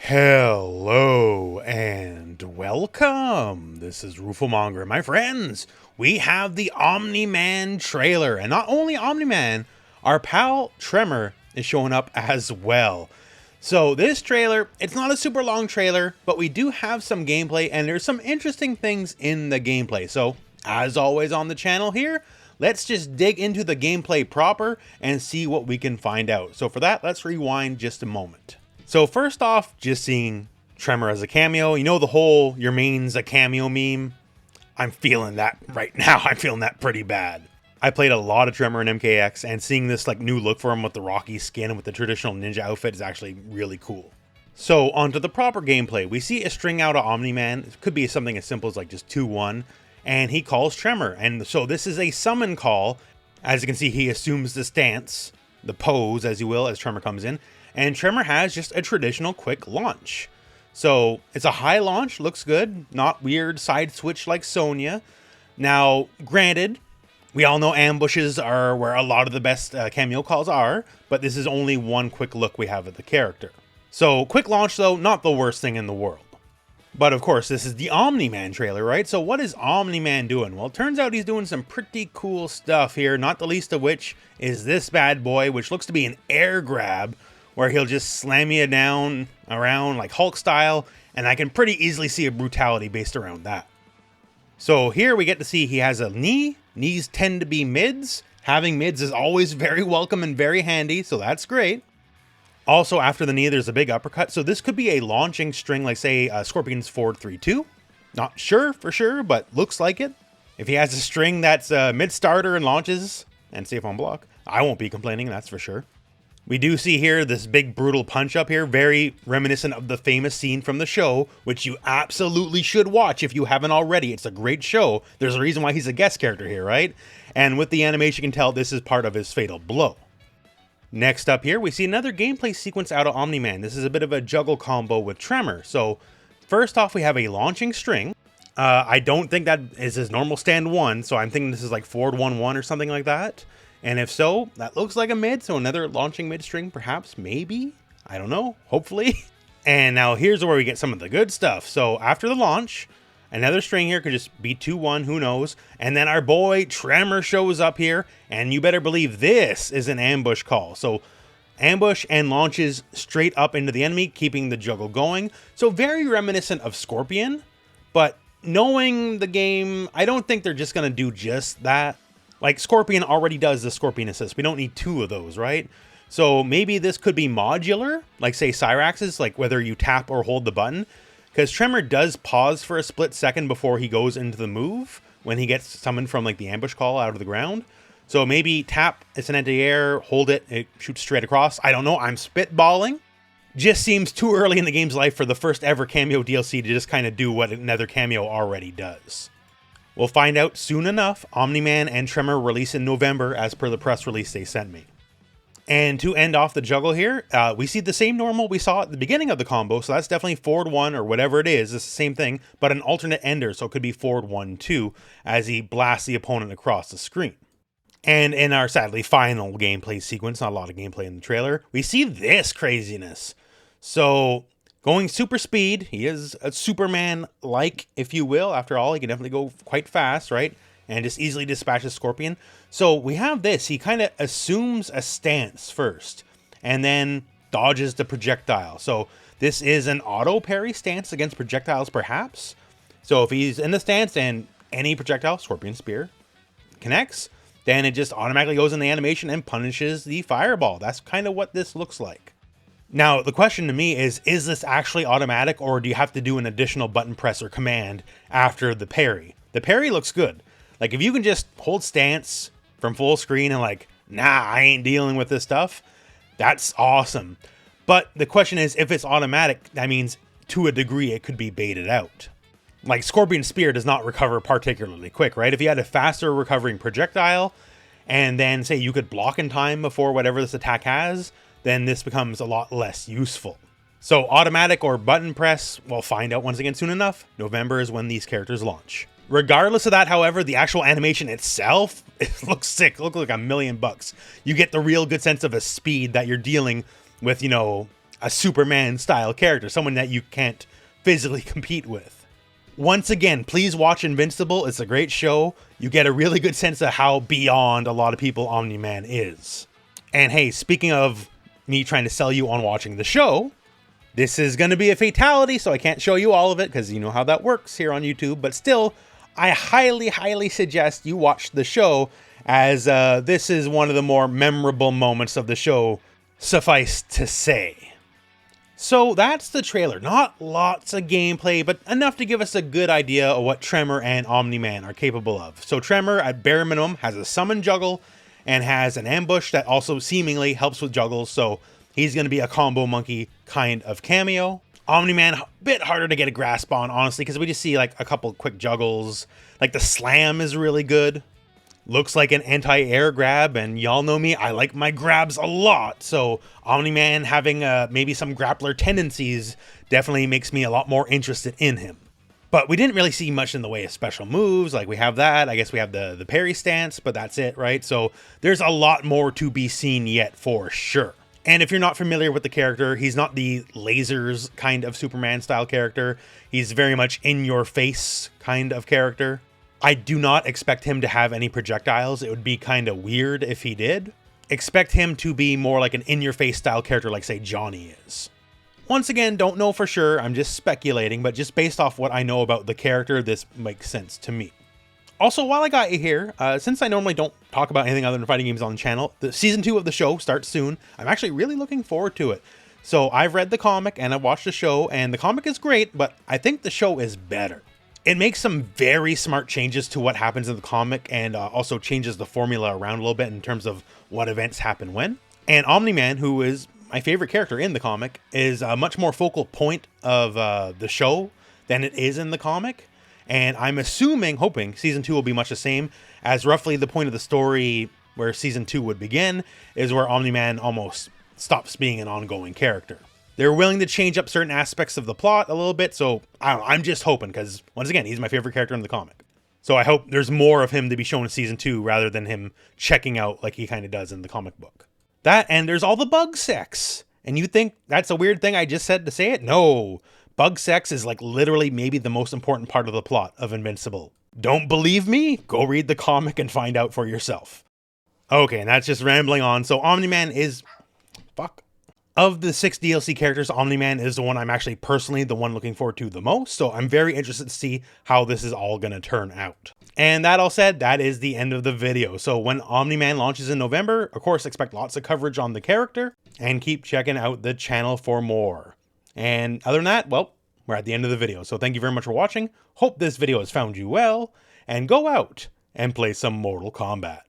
Hello and welcome. This is rooflemonger. My friends, we have the Omni Man trailer, and not only Omni Man, our pal Tremor is showing up as well. So this trailer, it's not a super long trailer, but we do have some gameplay and there's some interesting things in the gameplay. So as always on the channel here, let's just dig into the gameplay proper and see what we can find out. So for that, let's rewind just a moment. So first off, just seeing Tremor as a cameo, you know the whole your main's a cameo meme? I'm feeling that right now. I'm feeling that pretty bad. I played a lot of Tremor in MKX, and seeing this like new look for him with the rocky skin and with the traditional ninja outfit is actually really cool. So onto the proper gameplay. We see a string out of Omni Man. It could be something as simple as like just 2-1, and he calls Tremor. And so this is a summon call. As you can see, he assumes the stance, the pose, as you will, as Tremor comes in. And Tremor has just a traditional quick launch. So it's a high launch, looks good, not weird side switch like Sonya. Now, granted, we all know ambushes are where a lot of the best cameo calls are, but this is only one quick look we have at the character. So quick launch though, not the worst thing in the world. But of course, this is the Omni Man trailer, right? So what is Omni Man doing? Well, it turns out he's doing some pretty cool stuff here, not the least of which is this bad boy, which looks to be an air grab, where he'll just slam you down around like Hulk style, and I can pretty easily see a brutality based around that. So here we get to see he has a knee. Knees tend to be mids. Having mids is always very welcome and very handy, so that's great. Also, after the knee, there's a big uppercut, so this could be a launching string, like say Scorpion's forward 3-2. Not sure for sure, but looks like it. If he has a string that's mid-starter and launches, and safe on block, I won't be complaining, that's for sure. We do see here this big brutal punch up here, very reminiscent of the famous scene from the show, which you absolutely should watch if you haven't already. It's a great show. There's a reason why he's a guest character here, right? And with the animation, you can tell this is part of his fatal blow. Next up here, we see another gameplay sequence out of Omni Man. This is a bit of a juggle combo with Tremor. So first off, we have a launching string. I don't think that is his normal stand 1, so I'm thinking this is like forward 1-1 or something like that. And if so, that looks like a mid, so another launching mid string, perhaps, maybe? I don't know, hopefully. And now here's where we get some of the good stuff. So after the launch, another string here could just be 2-1, who knows? And then our boy Tremor shows up here, and you better believe this is an ambush call. So ambush and launches straight up into the enemy, keeping the juggle going. So very reminiscent of Scorpion, but knowing the game, I don't think they're just gonna do just that. Like Scorpion already does the Scorpion assist. We don't need 2 of those, right? So maybe this could be modular, like say Cyrax's, like whether you tap or hold the button. Because Tremor does pause for a split second before he goes into the move when he gets summoned from like the ambush call out of the ground. So maybe tap, it's an anti-air, hold it, it shoots straight across. I don't know, I'm spitballing. Just seems too early in the game's life for the first ever cameo DLC to just kind of do what another cameo already does. We'll find out soon enough. Omni Man and Tremor release in November as per the press release they sent me. And to end off the juggle here, we see the same normal we saw at the beginning of the combo, so that's definitely forward 1 or whatever it is. It's the same thing, but an alternate ender, so it could be forward 1-2 as he blasts the opponent across the screen. And in our sadly final gameplay sequence, not a lot of gameplay in the trailer, we see this craziness. So going super speed, he is a Superman-like, if you will. After all, he can definitely go quite fast, right? And just easily dispatches Scorpion. So we have this. He kind of assumes a stance first, and then dodges the projectile. So this is an auto parry stance against projectiles, perhaps. So if he's in the stance and any projectile, Scorpion Spear, connects, then it just automatically goes in the animation and punishes the fireball. That's kind of what this looks like. Now, the question to me is this actually automatic, or do you have to do an additional button press or command after the parry? The parry looks good. Like, if you can just hold stance from full screen and like, nah, I ain't dealing with this stuff, that's awesome. But the question is, if it's automatic, that means to a degree it could be baited out. Like, Scorpion Spear does not recover particularly quick, right? If you had a faster recovering projectile, and then say you could block in time before whatever this attack has, then this becomes a lot less useful. So automatic or button press, we'll find out once again soon enough. November is when these characters launch. Regardless of that, however, the actual animation itself, it looks sick. It looks like $1 million. You get the real good sense of a speed that you're dealing with, you know, a Superman style character, someone that you can't physically compete with. Once again, please watch Invincible. It's a great show. You get a really good sense of how beyond a lot of people Omni Man is. And hey, speaking of me trying to sell you on watching the show, this is going to be a fatality, so I can't show you all of it because you know how that works here on YouTube. But still, I highly, highly suggest you watch the show, as this is one of the more memorable moments of the show, suffice to say. So that's the trailer. Not lots of gameplay, but enough to give us a good idea of what Tremor and Omni Man are capable of. So Tremor, at bare minimum, has a summon juggle and has an ambush that also seemingly helps with juggles, so he's going to be a combo monkey kind of cameo. Omni Man, a bit harder to get a grasp on, honestly, because we just see like a couple quick juggles. Like the slam is really good. Looks like an anti-air grab, and y'all know me, I like my grabs a lot, so Omni Man having maybe some grappler tendencies definitely makes me a lot more interested in him. But we didn't really see much in the way of special moves. Like, we have that, I guess we have the parry stance, but that's it, right? So there's a lot more to be seen yet for sure. And if you're not familiar with the character, he's not the lasers kind of Superman style character. He's very much in your face kind of character. I do not expect him to have any projectiles. It would be kind of weird if he did. Expect him to be more like an in-your-face style character like, say, Johnny is. Once again, don't know for sure. I'm just speculating, but just based off what I know about the character, this makes sense to me. Also, while I got you here, since I normally don't talk about anything other than fighting games on the channel, the season 2 of the show starts soon. I'm actually really looking forward to it. So I've read the comic and I've watched the show, and the comic is great, but I think the show is better. It makes some very smart changes to what happens in the comic, and also changes the formula around a little bit in terms of what events happen when. And Omni Man, who is my favorite character in the comic, is a much more focal point of the show than it is in the comic. And I'm hoping season 2 will be much the same, as roughly the point of the story where season 2 would begin is where Omni Man almost stops being an ongoing character. They're willing to change up certain aspects of the plot a little bit, so I don't know, I'm just hoping, because once again, he's my favorite character in the comic. So I hope there's more of him to be shown in season 2 rather than him checking out like he kind of does in the comic book. That, and there's all the bug sex. And you think that's a weird thing I just said to say it? No. Bug sex is like literally maybe the most important part of the plot of Invincible. Don't believe me? Go read the comic and find out for yourself. Okay, and that's just rambling on. So Omni Man is... Fuck. Of the 6 DLC characters, Omni Man is the one I'm actually personally the one looking forward to the most, so I'm very interested to see how this is all going to turn out. And that all said, that is the end of the video. So when Omni Man launches in November, of course, expect lots of coverage on the character, and keep checking out the channel for more. And other than that, well, we're at the end of the video, so thank you very much for watching. Hope this video has found you well, and go out and play some Mortal Kombat.